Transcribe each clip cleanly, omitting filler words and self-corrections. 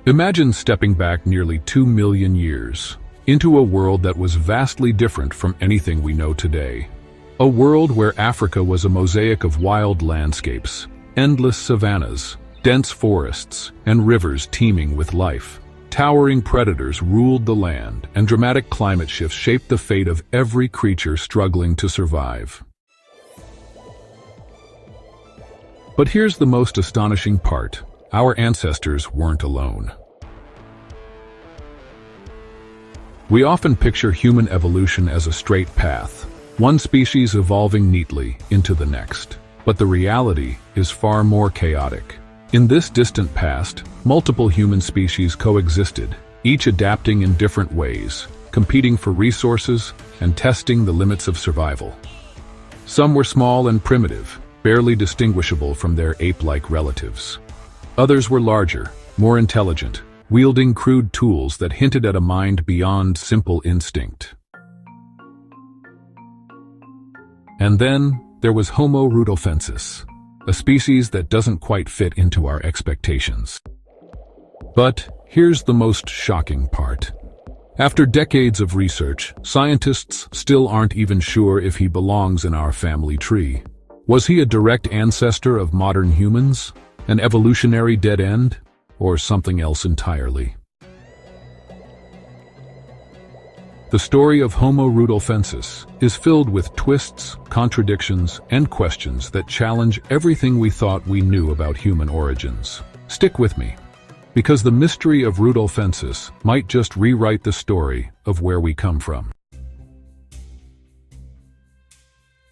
Imagine stepping back nearly 2 million years into a world that was vastly different from anything we know today. A world where Africa was a mosaic of wild landscapes, endless savannas, dense forests, and rivers teeming with life. Towering predators ruled the land, and dramatic climate shifts shaped the fate of every creature struggling to survive. But here's the most astonishing part. Our ancestors weren't alone. We often picture human evolution as a straight path, one species evolving neatly into the next. But the reality is far more chaotic. In this distant past, multiple human species coexisted, each adapting in different ways, competing for resources and testing the limits of survival. Some were small and primitive, barely distinguishable from their ape-like relatives. Others were larger, more intelligent, wielding crude tools that hinted at a mind beyond simple instinct. And then there was Homo Rudolfensis, a species that doesn't quite fit into our expectations. But here's the most shocking part. After decades of research, scientists still aren't even sure if he belongs in our family tree. Was he a direct ancestor of modern humans, an evolutionary dead end, or something else entirely? The story of Homo Rudolfensis is filled with twists, contradictions, and questions that challenge everything we thought we knew about human origins. Stick with me, because the mystery of Rudolfensis might just rewrite the story of where we come from.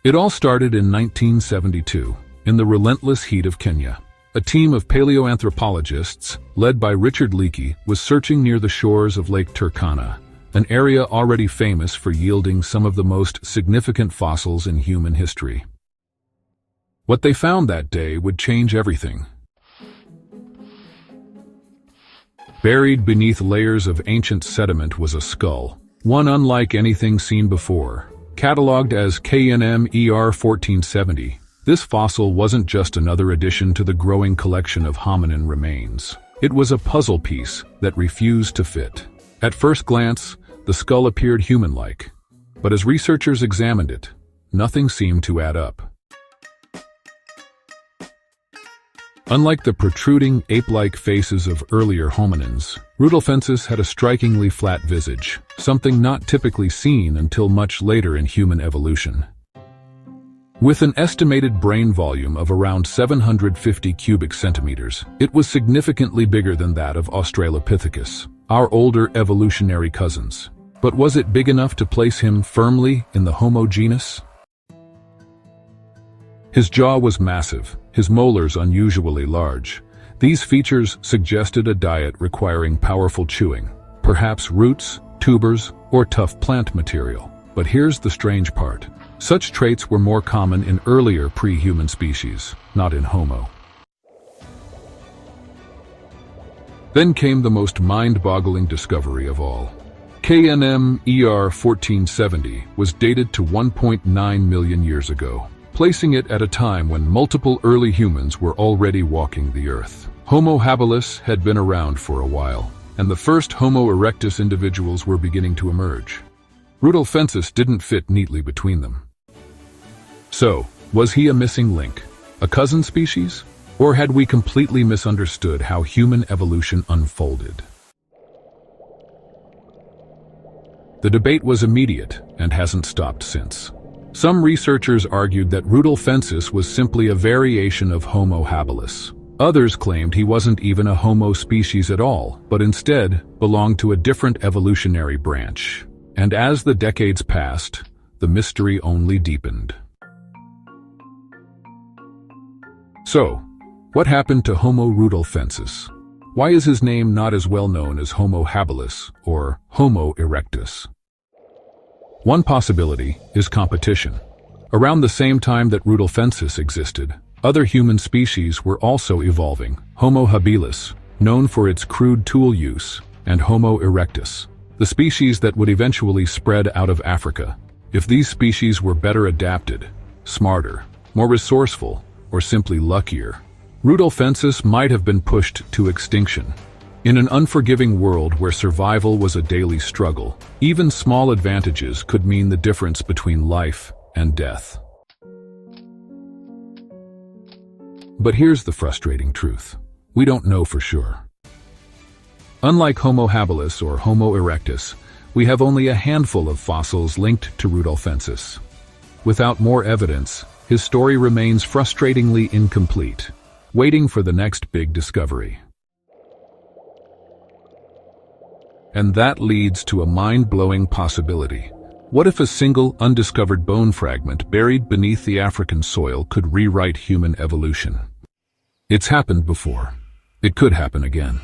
It all started in 1972, in the relentless heat of Kenya. A team of paleoanthropologists, led by Richard Leakey, was searching near the shores of Lake Turkana, an area already famous for yielding some of the most significant fossils in human history. What they found that day would change everything. Buried beneath layers of ancient sediment was a skull, one unlike anything seen before. Catalogued as KNM-ER 1470, this fossil wasn't just another addition to the growing collection of hominin remains. It was a puzzle piece that refused to fit. At first glance, the skull appeared human-like, but as researchers examined it, nothing seemed to add up. Unlike the protruding, ape-like faces of earlier hominins, Rudolfensis had a strikingly flat visage, something not typically seen until much later in human evolution. With an estimated brain volume of around 750 cubic centimeters, it was significantly bigger than that of Australopithecus, our older evolutionary cousins. But was it big enough to place him firmly in the Homo genus? His jaw was massive, his molars unusually large. These features suggested a diet requiring powerful chewing, perhaps roots, tubers, or tough plant material. But here's the strange part. Such traits were more common in earlier pre-human species, not in Homo. Then came the most mind-boggling discovery of all. KNM-ER 1470 was dated to 1.9 million years ago, placing it at a time when multiple early humans were already walking the Earth. Homo habilis had been around for a while, and the first Homo erectus individuals were beginning to emerge. Rudolfensis didn't fit neatly between them. So, was he a missing link, a cousin species? Or had we completely misunderstood how human evolution unfolded? The debate was immediate and hasn't stopped since. Some researchers argued that Rudolfensis was simply a variation of Homo habilis. Others claimed he wasn't even a Homo species at all, but instead belonged to a different evolutionary branch. And as the decades passed, the mystery only deepened. So, what happened to Homo Rudolfensis? Why is his name not as well known as Homo habilis or Homo erectus? One possibility is competition. Around the same time that Rudolfensis existed, other human species were also evolving. Homo habilis, known for its crude tool use, and Homo erectus, the species that would eventually spread out of Africa. If these species were better adapted, smarter, more resourceful, or simply luckier, Rudolfensis might have been pushed to extinction. In an unforgiving world where survival was a daily struggle, even small advantages could mean the difference between life and death. But here's the frustrating truth. We don't know for sure. Unlike Homo habilis or Homo erectus, we have only a handful of fossils linked to Rudolfensis. Without more evidence, his story remains frustratingly incomplete, waiting for the next big discovery. And that leads to a mind-blowing possibility. What if a single, undiscovered bone fragment buried beneath the African soil could rewrite human evolution? It's happened before. It could happen again.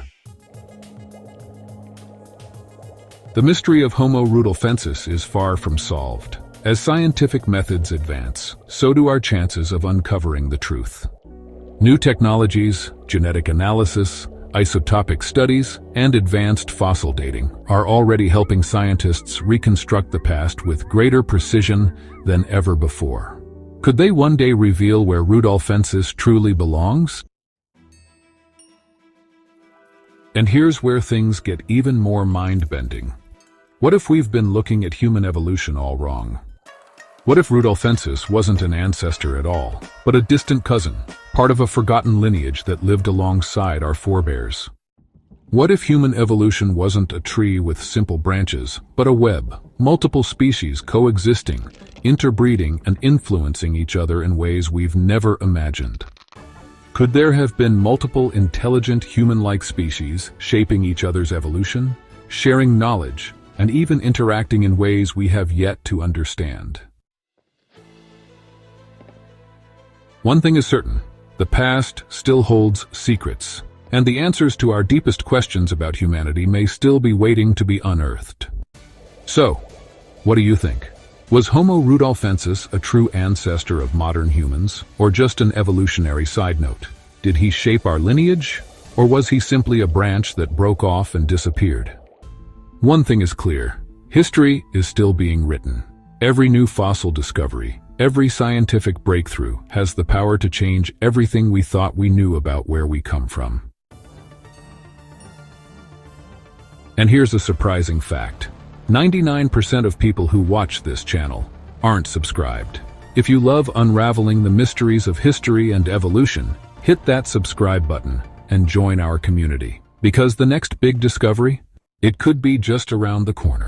The mystery of Homo Rudolfensis is far from solved. As scientific methods advance, so do our chances of uncovering the truth. New technologies, genetic analysis, isotopic studies, and advanced fossil dating are already helping scientists reconstruct the past with greater precision than ever before. Could they one day reveal where Rudolfensis truly belongs? And here's where things get even more mind-bending. What if we've been looking at human evolution all wrong? What if Rudolfensis wasn't an ancestor at all, but a distant cousin, part of a forgotten lineage that lived alongside our forebears? What if human evolution wasn't a tree with simple branches, but a web, multiple species coexisting, interbreeding, and influencing each other in ways we've never imagined? Could there have been multiple intelligent human-like species shaping each other's evolution, sharing knowledge, and even interacting in ways we have yet to understand? One thing is certain, the past still holds secrets, and the answers to our deepest questions about humanity may still be waiting to be unearthed. So, what do you think? Was Homo Rudolfensis a true ancestor of modern humans, or just an evolutionary side note? Did he shape our lineage, or was he simply a branch that broke off and disappeared? One thing is clear, history is still being written. Every new fossil discovery, every scientific breakthrough has the power to change everything we thought we knew about where we come from. And here's a surprising fact. 99% of people who watch this channel aren't subscribed. If you love unraveling the mysteries of history and evolution, hit that subscribe button and join our community. Because the next big discovery, it could be just around the corner.